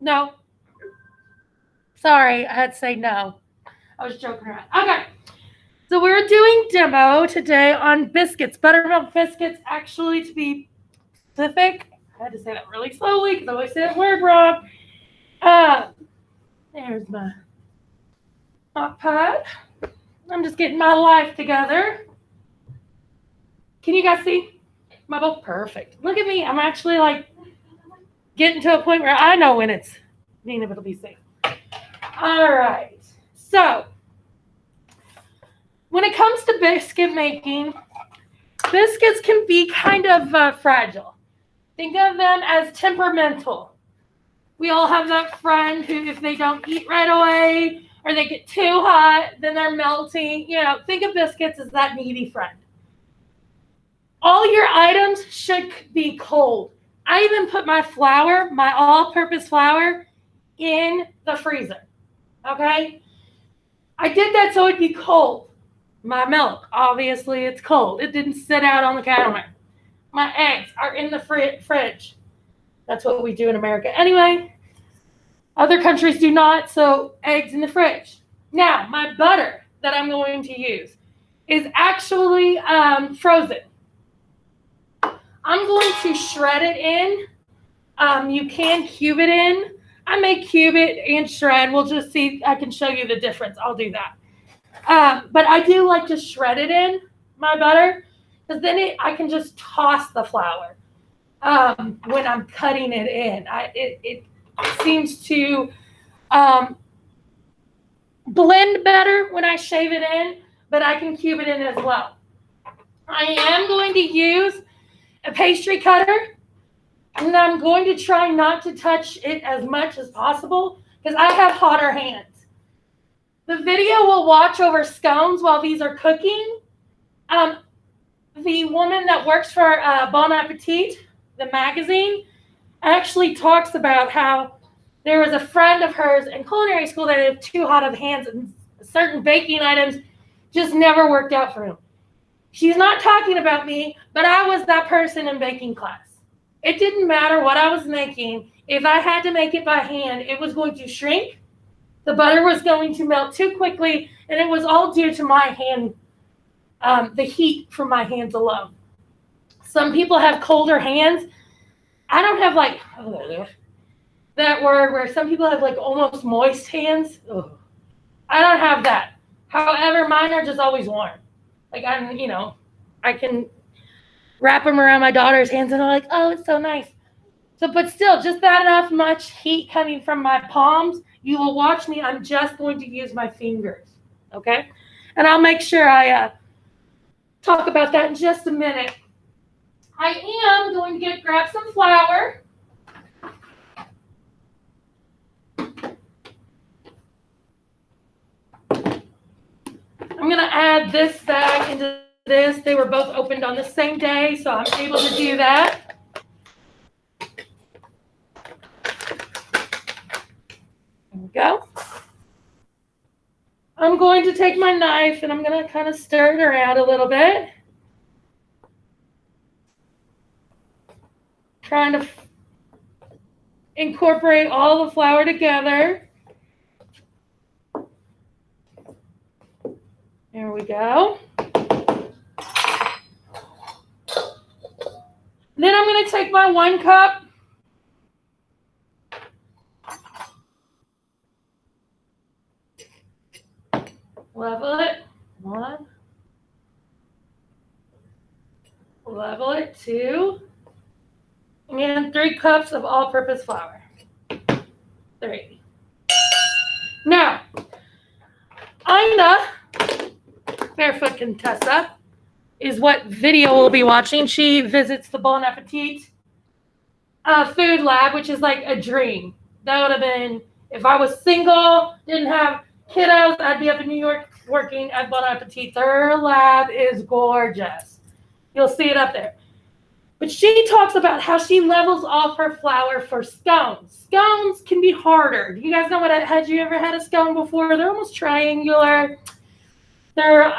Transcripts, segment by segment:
No. Sorry, I had to say no. I was joking around. Okay. So we're doing demo today on biscuits, buttermilk biscuits. Actually, to be specific, I had to say that really slowly because I always say that word wrong. There's my hot pad. I'm just getting my life together. Can you guys see my bowl? Perfect. Look at me. I'm actually like getting to a point where I know when it's being able to be safe. All right. So when it comes to biscuit making, biscuits can be kind of fragile. Think of them as temperamental. We all have that friend who, if they don't eat right away or they get too hot, then they're melting. You know, think of biscuits as that needy friend. All your items should be cold. I even put my flour, my all-purpose flour, in the freezer. Okay? I did that so it'd be cold. My milk, obviously, it's cold. It didn't sit out on the counter. My eggs are in the fridge. That's what we do in America. Anyway, other countries do not, so eggs in the fridge. Now, my butter that I'm going to use is actually frozen. I'm going to shred it in. You can cube it in. I may cube it and shred. We'll just see. I can show you the difference. I'll do that. But I do like to shred it in, my butter, because then I can just toss the flour when I'm cutting it in. It seems to blend better when I shave it in, but I can cube it in as well. I am going to use a pastry cutter, and I'm going to try not to touch it as much as possible because I have hotter hands. The video will watch over scones while these are cooking. The woman that works for Bon Appetit, the magazine, actually talks about how there was a friend of hers in culinary school that had too hot of hands and certain baking items just never worked out for him. She's not talking about me, but I was that person in baking class. It didn't matter what I was making. If I had to make it by hand, it was going to shrink. The butter was going to melt too quickly, and it was all due to my hand, the heat from my hands alone. Some people have colder hands. I don't have like that word where some people have like almost moist hands. Ugh. I don't have that. However, mine are just always warm. Like I can wrap them around my daughter's hands and I'm like, oh, it's so nice. So, but still, just that enough much heat coming from my palms. You will watch me. I'm just going to use my fingers, okay? And I'll make sure I talk about that in just a minute. I am going to grab some flour. I'm going to add this bag into this. They were both opened on the same day, so I'm able to do that. There we go. I'm going to take my knife and I'm going to kind of stir it around a little bit. Trying to incorporate all the flour together. There we go. Then I'm going to take my 1 cup. Level it. 1. Level it. 2. And 3 cups of all-purpose flour. 3. Now, Ina, Barefoot Contessa, is what video we'll be watching. She visits the Bon Appetit food lab, which is like a dream. That would have been, if I was single, didn't have kiddos, I'd be up in New York working at Bon Appetit. Their lab is gorgeous. You'll see it up there. But she talks about how she levels off her flour for scones. Scones can be harder. Do you guys know what? Had you ever had a scone before? They're almost triangular. They're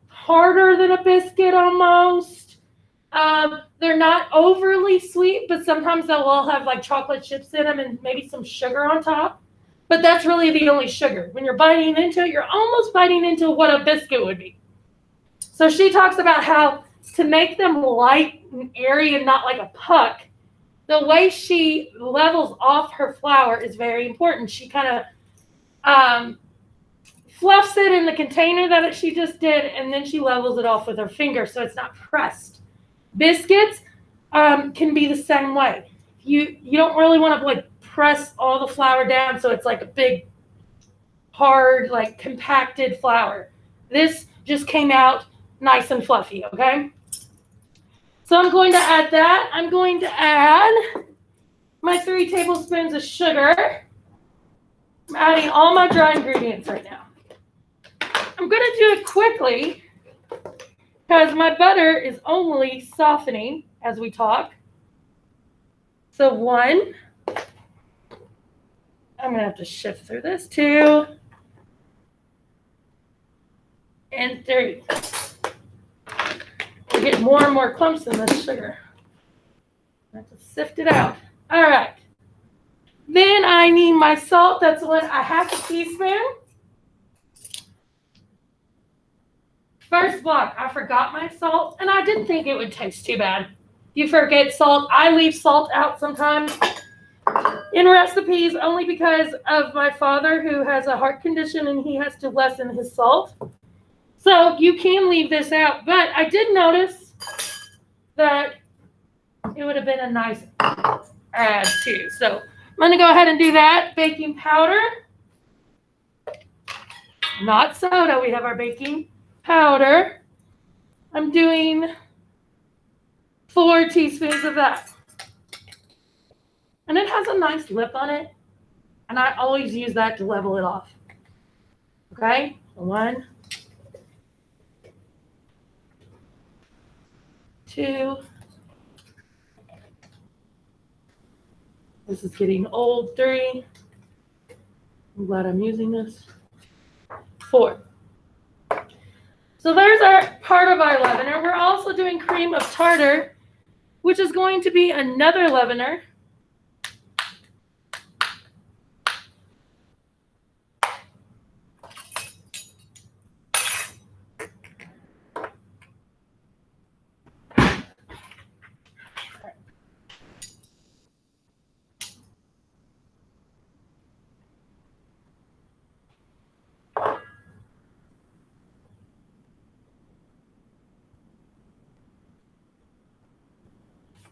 harder than a biscuit almost. They're not overly sweet, but sometimes they'll all have like chocolate chips in them and maybe some sugar on top. But that's really the only sugar. When you're biting into it, you're almost biting into what a biscuit would be. So she talks about how to make them light and airy and not like a puck, the way she levels off her flour is very important. She kind of fluffs it in the container that she just did, and then she levels it off with her finger so it's not pressed. Biscuits can be the same way. You don't really want to like press all the flour down so it's like a big, hard, like compacted flour. This just came out nice and fluffy, okay? So I'm going to add that. I'm going to add my 3 tablespoons of sugar. I'm adding all my dry ingredients right now. I'm going to do it quickly because my butter is only softening as we talk. So 1. I'm going to have to shift through this. 2. And 3. We're getting more and more clumps in this sugar. I have to sift it out. All right. Then I need my salt. That's a 1/2 teaspoon. First block, I forgot my salt, and I didn't think it would taste too bad. You forget salt. I leave salt out sometimes in recipes only because of my father who has a heart condition and he has to lessen his salt. So you can leave this out, but I did notice that it would have been a nice add too. So I'm going to go ahead and do that. Baking powder, not soda. We have our baking powder. I'm doing 4 teaspoons of that. And it has a nice lip on it. And I always use that to level it off. Okay, 1, 2. This is getting old. 3. I'm glad I'm using this. 4. So there's our part of our leavener. We're also doing cream of tartar, which is going to be another leavener.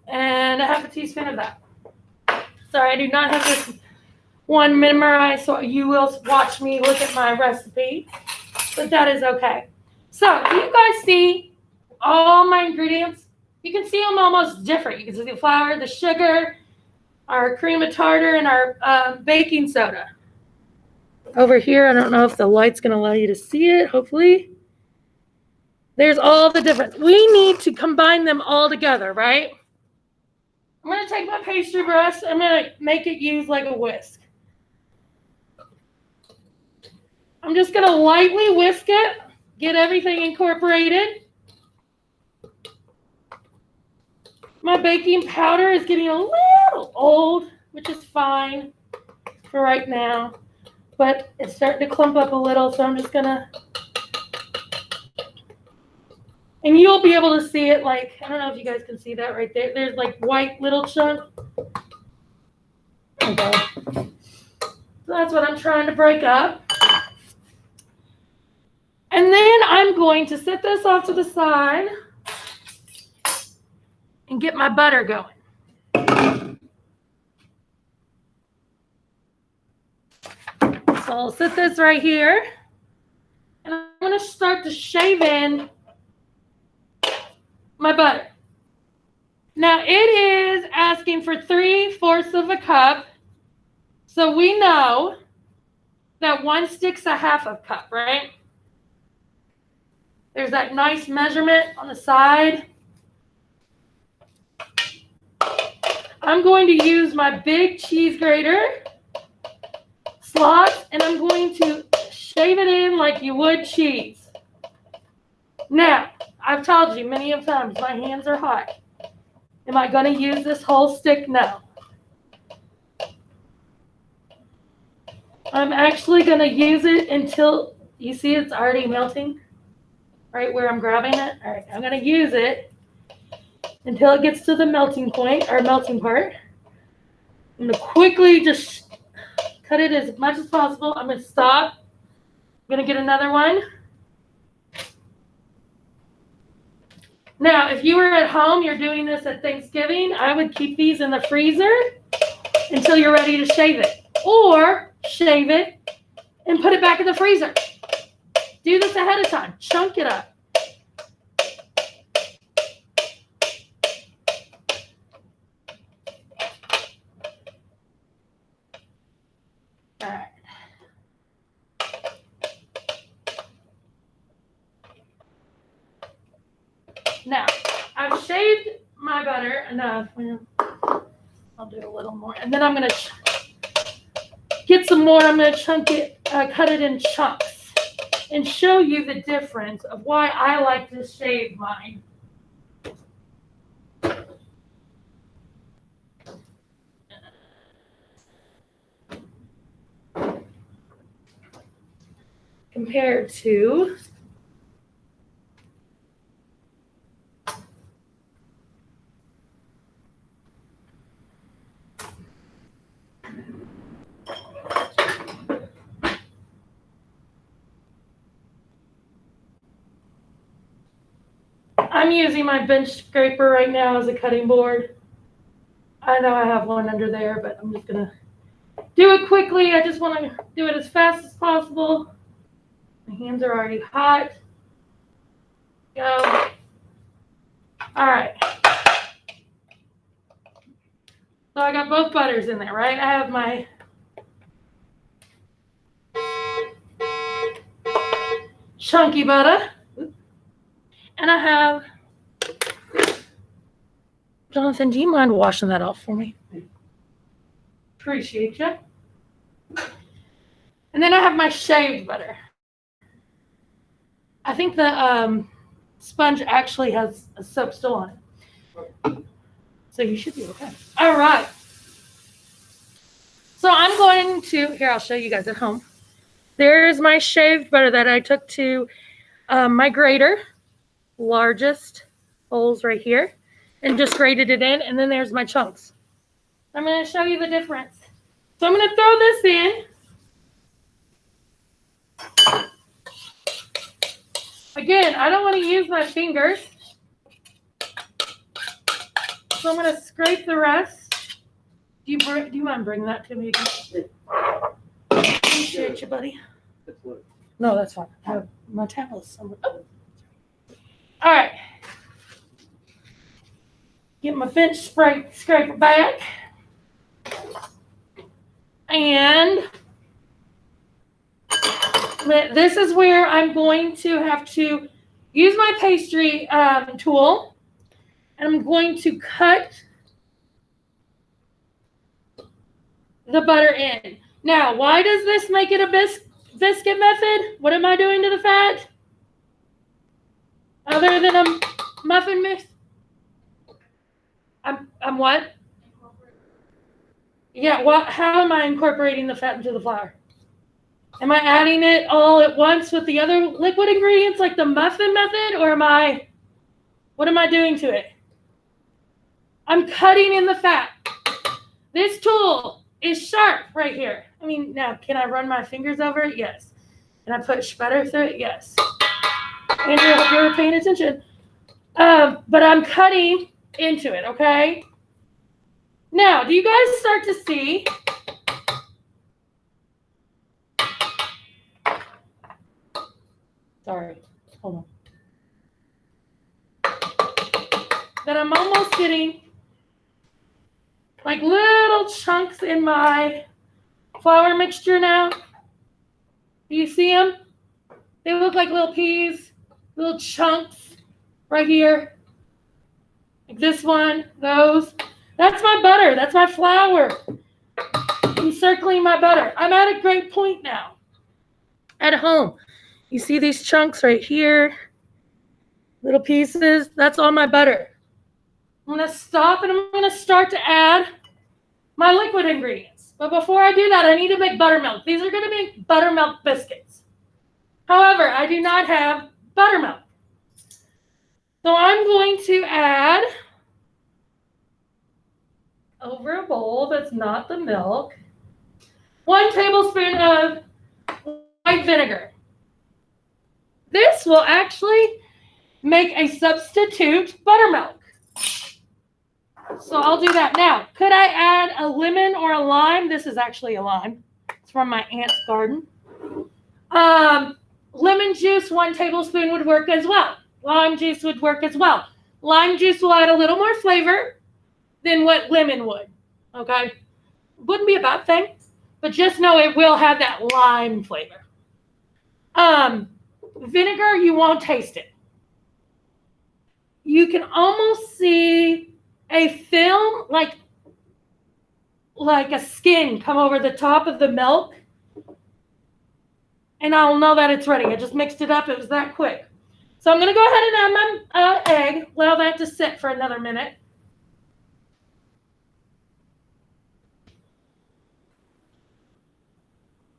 And 1/2 teaspoon of that. Sorry, I do not have this one memorized, so you will watch me look at my recipe, but that is okay. So, do you guys see all my ingredients? You can see them almost different. You can see the flour, the sugar, our cream of tartar, and our baking soda. Over here, I don't know if the light's going to allow you to see it, hopefully. There's all the different. We need to combine them all together, right? I'm going to take my pastry brush. I'm going to make it use like a whisk. I'm just going to lightly whisk it, get everything incorporated. My baking powder is getting a little old, which is fine for right now. But it's starting to clump up a little, so I'm just going to... And you'll be able to see it like, I don't know if you guys can see that right there. There's like white little chunk. Okay. So that's what I'm trying to break up. And then I'm going to set this off to the side and get my butter going. So I'll set this right here. And I'm going to start to shave in my butter. Now it is asking for 3/4 of a cup. So we know that 1 stick's 1/2 cup, right? There's that nice measurement on the side. I'm going to use my big cheese grater slot and I'm going to shave it in like you would cheese. Now, I've told you many of times, my hands are hot. Am I going to use this whole stick? No. I'm actually going to use it until, you see it's already melting right where I'm grabbing it. All right, I'm going to use it until it gets to the melting point, or melting part. I'm going to quickly just cut it as much as possible. I'm going to stop. I'm going to get another one. Now, if you were at home, you're doing this at Thanksgiving, I would keep these in the freezer until you're ready to shave it. Or shave it and put it back in the freezer. Do this ahead of time. Chunk it up. All right. Now, I've shaved my butter enough. I'll do a little more. And then I'm going to get some more. I'm going to chunk it, cut it in chunks and show you the difference of why I like to shave mine. Compared to I'm using my bench scraper right now as a cutting board. I know I have one under there, but I'm just going to do it quickly. I just want to do it as fast as possible. My hands are already hot. Go. All right. So I got both butters in there, right? I have my chunky butter. And I have, Jonathan, do you mind washing that off for me? Appreciate you. And then I have my shaved butter. I think the sponge actually has a soap still on it. So you should be okay. All right. So I'm going to, here, I'll show you guys at home. There's my shaved butter that I took to my grater. Largest holes right here. And just grated it in. And then there's my chunks. I'm going to show you the difference. So I'm going to throw this in. Again, I don't want to use my fingers. So I'm going to scrape the rest. Do you mind bringing that to me again? Appreciate you, buddy. No, that's fine. I have my tablet somewhere. Oh. All right. Get my bench scraper back. And this is where I'm going to have to use my pastry tool. And I'm going to cut the butter in. Now, why does this make it a biscuit method? What am I doing to the fat? Other than a muffin mix? I'm what? Yeah, how am I incorporating the fat into the flour? Am I adding it all at once with the other liquid ingredients like the muffin method? Or what am I doing to it? I'm cutting in the fat. This tool is sharp right here. I mean, now, can I run my fingers over it? Yes. Can I put butter through it? Yes. Andrew, I hope you're paying attention. But I'm cutting into it, okay? Now, do you guys start to see? Sorry, hold on. That I'm almost getting like little chunks in my flour mixture now. Do you see them? They look like little peas, little chunks right here. Like this one, those. That's my butter. That's my flour. Encircling my butter. I'm at a great point now. At home. You see these chunks right here? little pieces. That's all my butter. I'm going to stop and I'm going to start to add my liquid ingredients. But before I do that, I need to make buttermilk. These are going to be buttermilk biscuits. However, I do not have buttermilk. So I'm going to add over a bowl that's not the milk, 1 tablespoon of white vinegar. This will actually make a substitute buttermilk. So I'll do that now. Could I add a lemon or a lime? This is actually a lime. It's from my aunt's garden. Lemon juice, 1 tablespoon would work as well. Lime juice would work as well. Lime juice will add a little more flavor than what lemon would. Okay? Wouldn't be a bad thing, but just know it will have that lime flavor. Vinegar, you won't taste it. You can almost see a film like a skin come over the top of the milk, and I'll know that it's ready. I just mixed it up. It was that quick. So I'm going to go ahead and add my egg. Allow that to sit for another minute.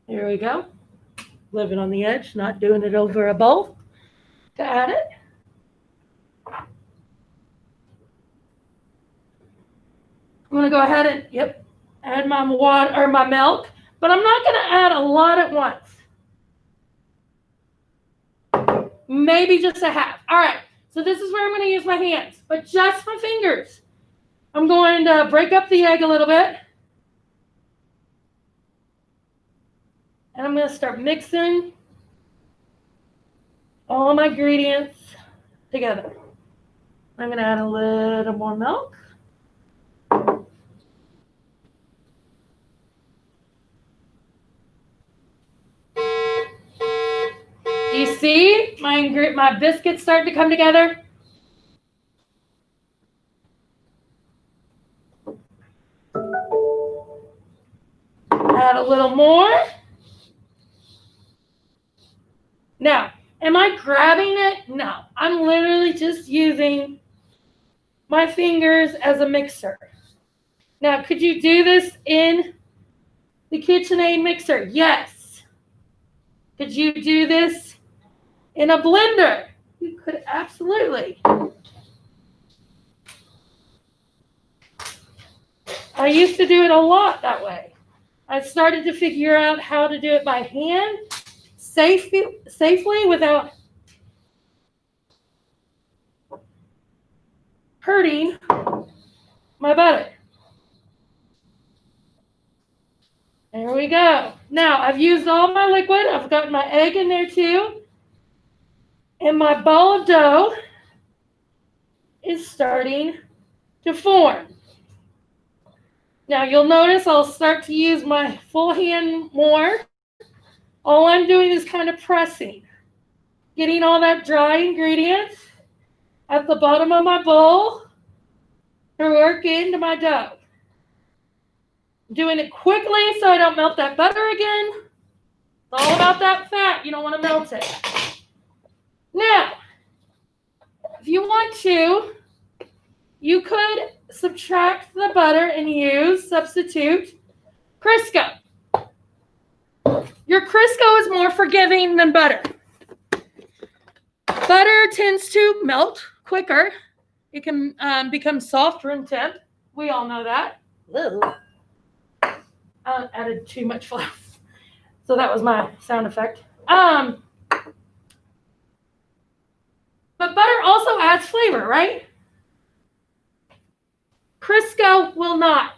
Here we go. Living on the edge, not doing it over a bowl. To add it. I'm going to go ahead and, add my water or my milk, but I'm not going to add a lot at once. Maybe just a half. All right, so this is where I'm going to use my hands, but just my fingers. I'm going to break up the egg a little bit. And I'm going to start mixing all my ingredients together. I'm going to add a little more milk. Do you see my biscuits starting to come together? Add a little more. Now, am I grabbing it? No, I'm literally just using my fingers as a mixer. Now, could you do this in the KitchenAid mixer? Yes. Could you do this in a blender? You could absolutely. I used to do it a lot that way. I started to figure out how to do it by hand safely without hurting my butter. There we go. Now, I've used all my liquid. I've got my egg in there too. And my ball of dough is starting to form. Now, you'll notice I'll start to use my full hand more. All I'm doing is kind of pressing, getting all that dry ingredient at the bottom of my bowl to work into my dough. Doing it quickly so I don't melt that butter again. It's all about that fat. You don't want to melt it. Now, if you want to, you could subtract the butter and substitute Crisco. Your Crisco is more forgiving than butter. Butter tends to melt quicker. It can become softer in temp. We all know that. I added too much flour. So that was my sound effect. But butter also adds flavor, right? Crisco will not.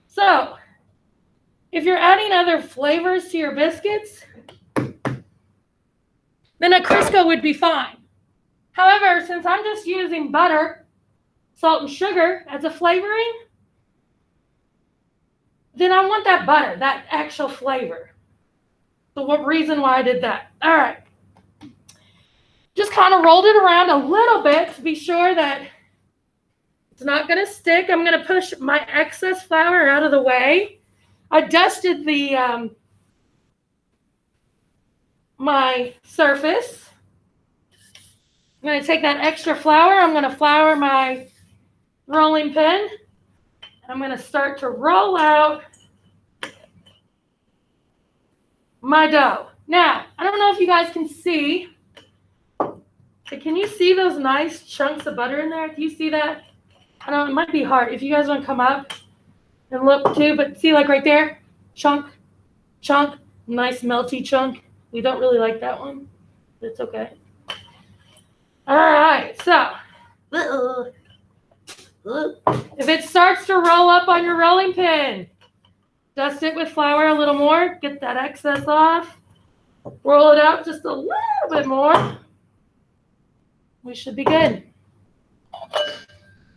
So, if you're adding other flavors to your biscuits, then a Crisco would be fine. However, since I'm just using butter, salt, and sugar as a flavoring, then I want that butter, that actual flavor. So what reason why I did that? All right. Just kind of rolled it around a little bit to be sure that it's not going to stick. I'm going to push my excess flour out of the way. I dusted the my surface. I'm going to take that extra flour. I'm going to flour my rolling pin. I'm going to start to roll out my dough. Now, I don't know if you guys can see, but can you see those nice chunks of butter in there? Do you see that? I don't know, it might be hard. If you guys want to come up and look too, but see like right there? Chunk, nice melty chunk. We don't really like that one. It's okay. All right, so if it starts to roll up on your rolling pin, dust it with flour a little more, get that excess off, roll it out just a little bit more. We should be good.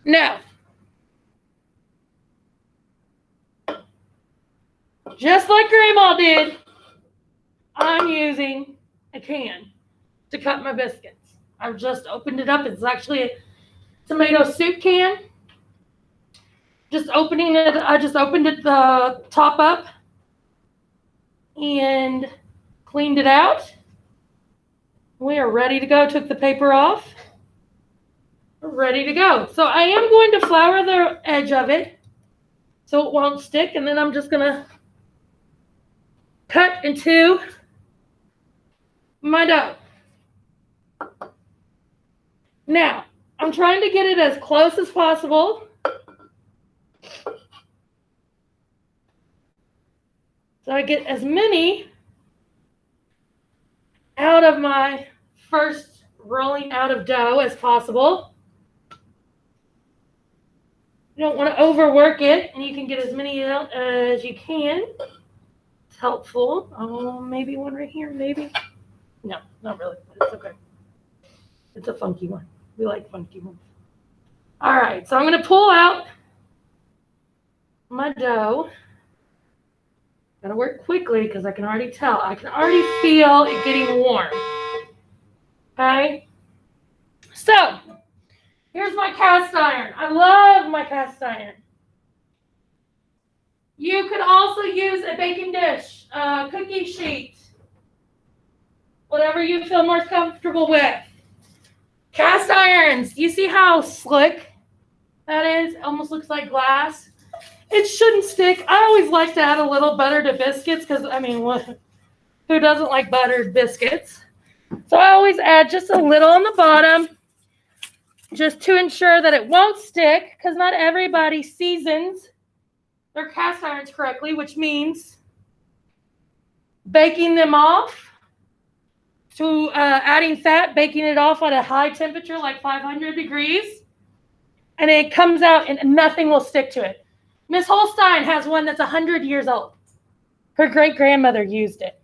Now, just like Grandma did, I'm using a can to cut my biscuits. I've just opened it up. It's actually a tomato soup can. Just opening it, I just opened it the top up and cleaned it out. We are ready to go. Took the paper off. We're ready to go. So I am going to flour the edge of it so it won't stick, and then I'm just going to cut into my dough. Now, I'm trying to get it as close as possible. So I get as many out of my first rolling out of dough as possible. You don't want to overwork it, and you can get as many out as you can. It's helpful. Oh, maybe one right here, maybe. No, not really. It's okay. It's a funky one. We like funky ones. All right, so I'm going to pull out my dough. Gotta work quickly because I can already tell. I can already feel it getting warm. Okay? So, here's my cast iron. I love my cast iron. You could also use a baking dish, a cookie sheet, whatever you feel more comfortable with. Cast irons. You see how slick that is? It almost looks like glass. It shouldn't stick. I always like to add a little butter to biscuits because, I mean, who doesn't like buttered biscuits? So I always add just a little on the bottom just to ensure that it won't stick because not everybody seasons their cast irons correctly, which means baking them off to adding fat, baking it off at a high temperature like 500 degrees, and it comes out and nothing will stick to it. Miss Holstein has one that's 100 years old. Her great-grandmother used it.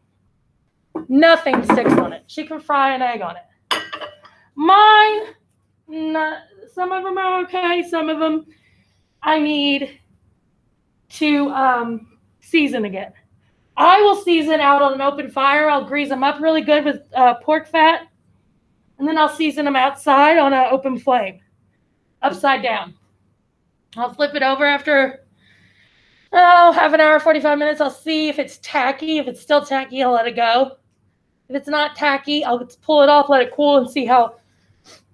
Nothing sticks on it. She can fry an egg on it. Mine, some of them are okay. Some of them I need to season again. I will season out on an open fire. I'll grease them up really good with pork fat. And then I'll season them outside on an open flame, upside down. I'll flip it over after half an hour, 45 minutes. I'll see if it's tacky. If it's still tacky, I'll let it go. If it's not tacky, I'll pull it off, let it cool, and see how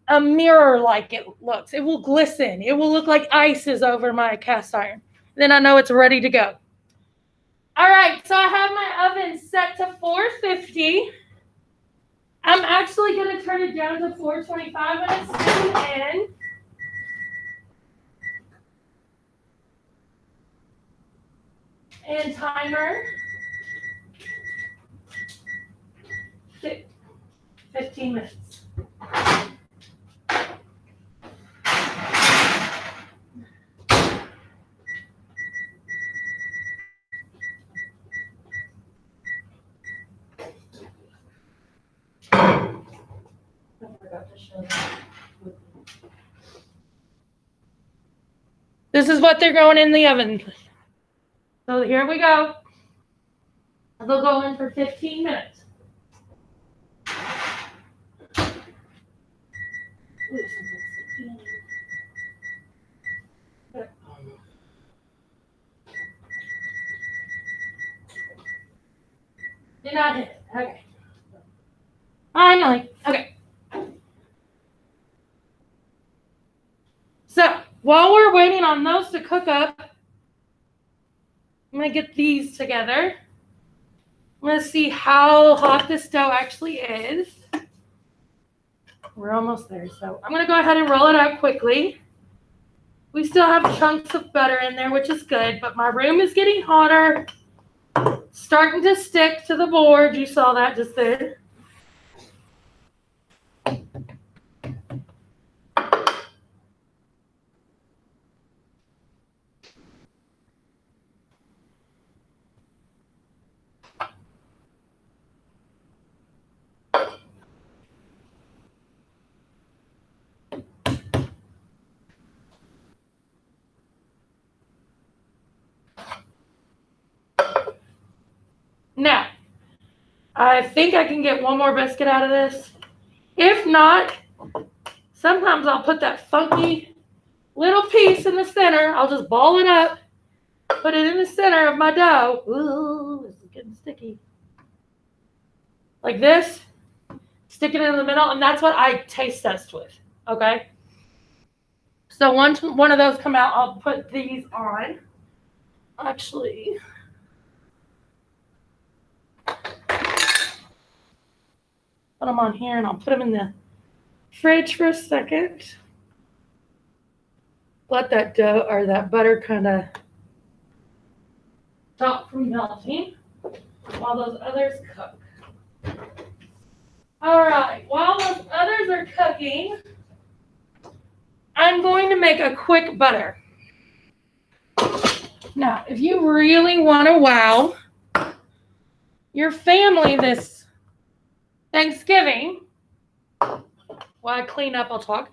a mirror-like it looks. It will glisten. It will look like ice is over my cast iron. Then I know it's ready to go. All right, so I have my oven set to 450. I'm actually going to turn it down to 425 when it's in. And timer, 15 minutes. This is what they're going in the oven. So here we go. They'll go in for 15 minutes. Did not hit it. Okay. Finally. Okay. While we're waiting on those to cook up, I'm going to get these together. I'm going to see how hot this dough actually is. We're almost there, so I'm going to go ahead and roll it out quickly. We still have chunks of butter in there, which is good, but my room is getting hotter. Starting to stick to the board. You saw that just there. Now, I think I can get one more biscuit out of this. If not, sometimes I'll put that funky little piece in the center. I'll just ball it up, put it in the center of my dough. Ooh, this is getting sticky. Like this. Stick it in the middle, and that's what I taste test with, okay? So once one of those come out, I'll put these on. Actually, put them on here, and I'll put them in the fridge for a second. Let that dough or that butter kind of stop from melting while those others cook. All right, while those others are cooking, I'm going to make a quick butter. Now, if you really want to wow your family this Thanksgiving, while I clean up, I'll talk.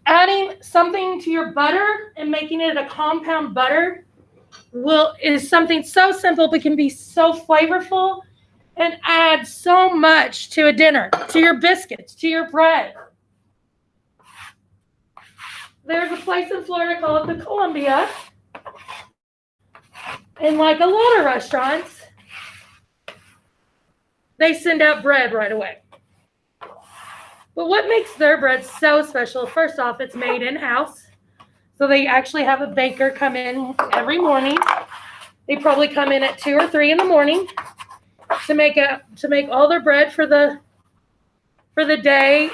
Adding something to your butter and making it a compound butter is something so simple but can be so flavorful and add so much to a dinner, to your biscuits, to your bread. There's a place in Florida called the Columbia. And like a lot of restaurants, they send out bread right away. But what makes their bread so special, first off, it's made in-house. So they actually have a baker come in every morning. They probably come in at 2 or 3 in the morning to make all their bread for the day.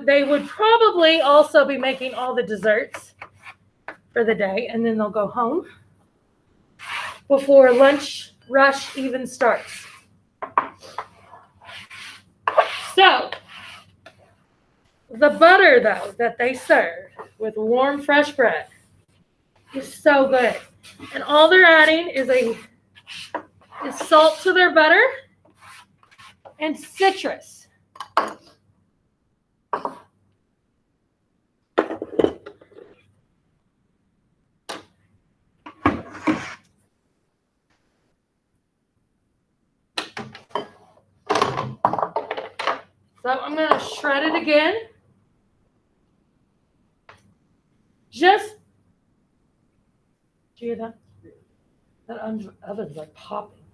They would probably also be making all the desserts for the day, and then they'll go home before lunch rush even starts. So the butter, though, that they serve with warm, fresh bread is so good. And all they're adding is salt to their butter and citrus. So I'm going to shred it again. Just, do you hear that? That oven's like popping.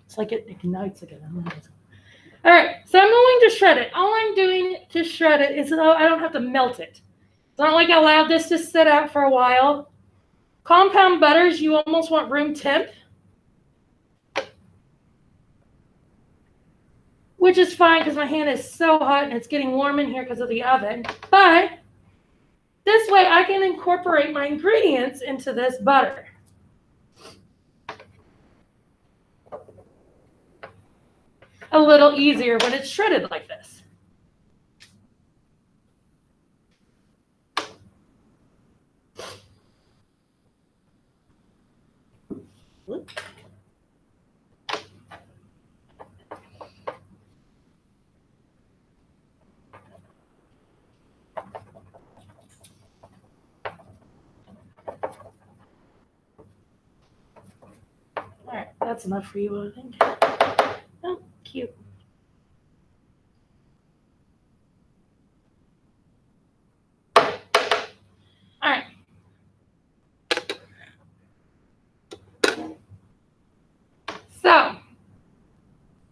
It's like it ignites again. All right, so I'm going to shred it. All I'm doing to shred it is so I don't have to melt it. It's not like I allowed this to sit out for a while. Compound butters, you almost want room temp, which is fine because my hand is so hot and it's getting warm in here because of the oven. But this way I can incorporate my ingredients into this butter. A little easier when it's shredded like this. All right, that's enough for you, I think. Oh, cute. All right. So,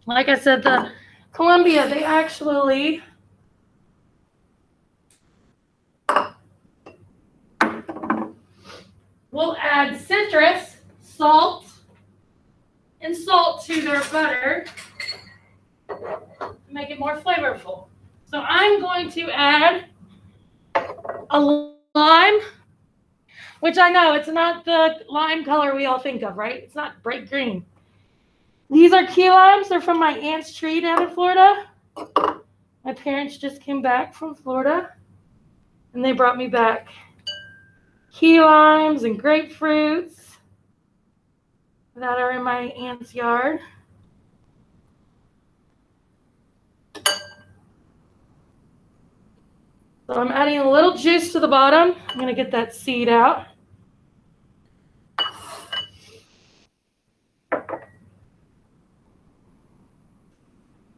like I said, the Columbia, they actually butter to make it more flavorful. So I'm going to add a lime, which I know it's not the lime color we all think of, right? It's not bright green. These are key limes. They're from my aunt's tree down in Florida. My parents just came back from Florida, and they brought me back key limes and grapefruits that are in my aunt's yard. So I'm adding a little juice to the bottom. I'm going to get that seed out.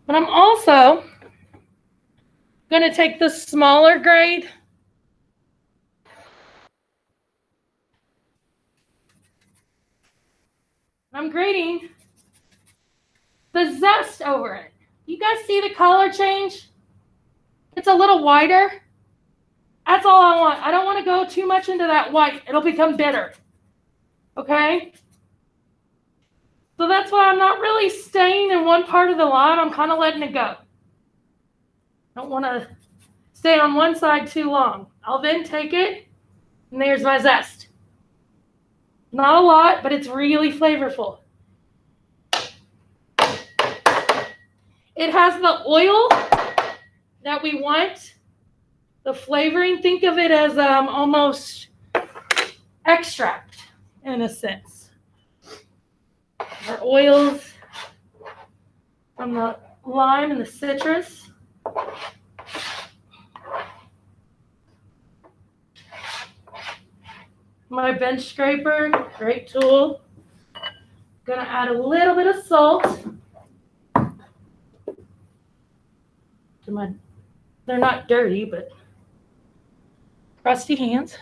But I'm also going to take the smaller grade I'm grating the zest over it. You guys see the color change? It's a little whiter. That's all I want. I don't want to go too much into that white. It'll become bitter. Okay? So that's why I'm not really staying in one part of the lime. I'm kind of letting it go. Don't want to stay on one side too long. I'll then take it, and there's my zest. Not a lot, but it's really flavorful. It has the oil that we want. The flavoring, think of it as almost extract in a sense. Our oils from the lime and the citrus. My bench scraper, great tool. Gonna add a little bit of salt to my, they're not dirty, but crusty hands.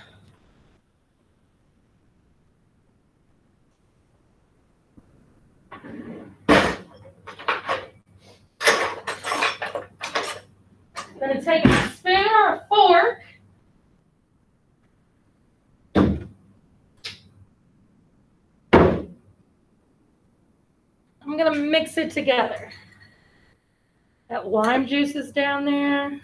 Gonna take a spoon or a fork. I'm gonna mix it together. That lime juice is down there.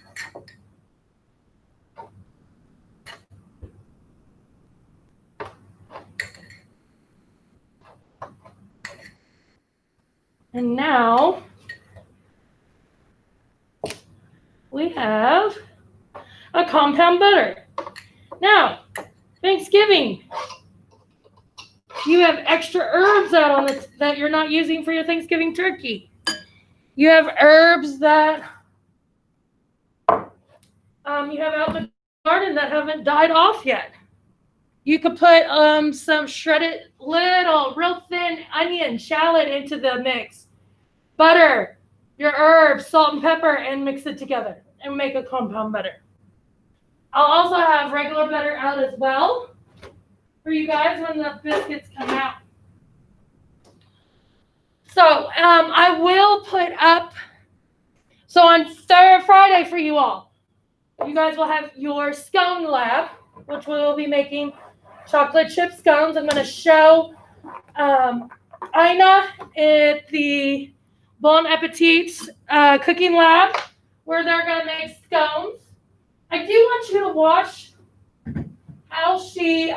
And now we have a compound butter. Now, Thanksgiving, you have extra herbs out on this that you're not using for your Thanksgiving turkey. You have herbs that you have out in the garden that haven't died off yet. You could put some shredded little real thin onion, shallot into the mix. Butter, your herbs, salt and pepper, and mix it together and make a compound butter. I'll also have regular butter out as well for you guys when the biscuits come out. So I will put up, so on Friday for you all, you guys will have your scone lab, which we'll be making chocolate chip scones. I'm going to show Ina at the Bon Appetit cooking lab where they're going to make scones. I do want you to watch how she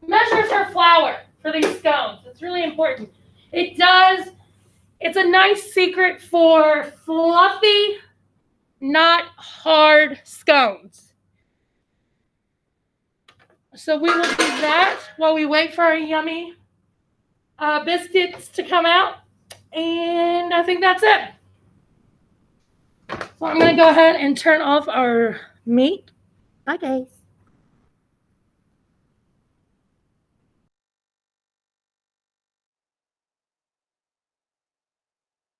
measures her flour for these scones. It's really important. It's a nice secret for fluffy, not hard scones. So we will do that while we wait for our yummy biscuits to come out. And I think that's it. So I'm going to go ahead and turn off our meat. Bye, guys.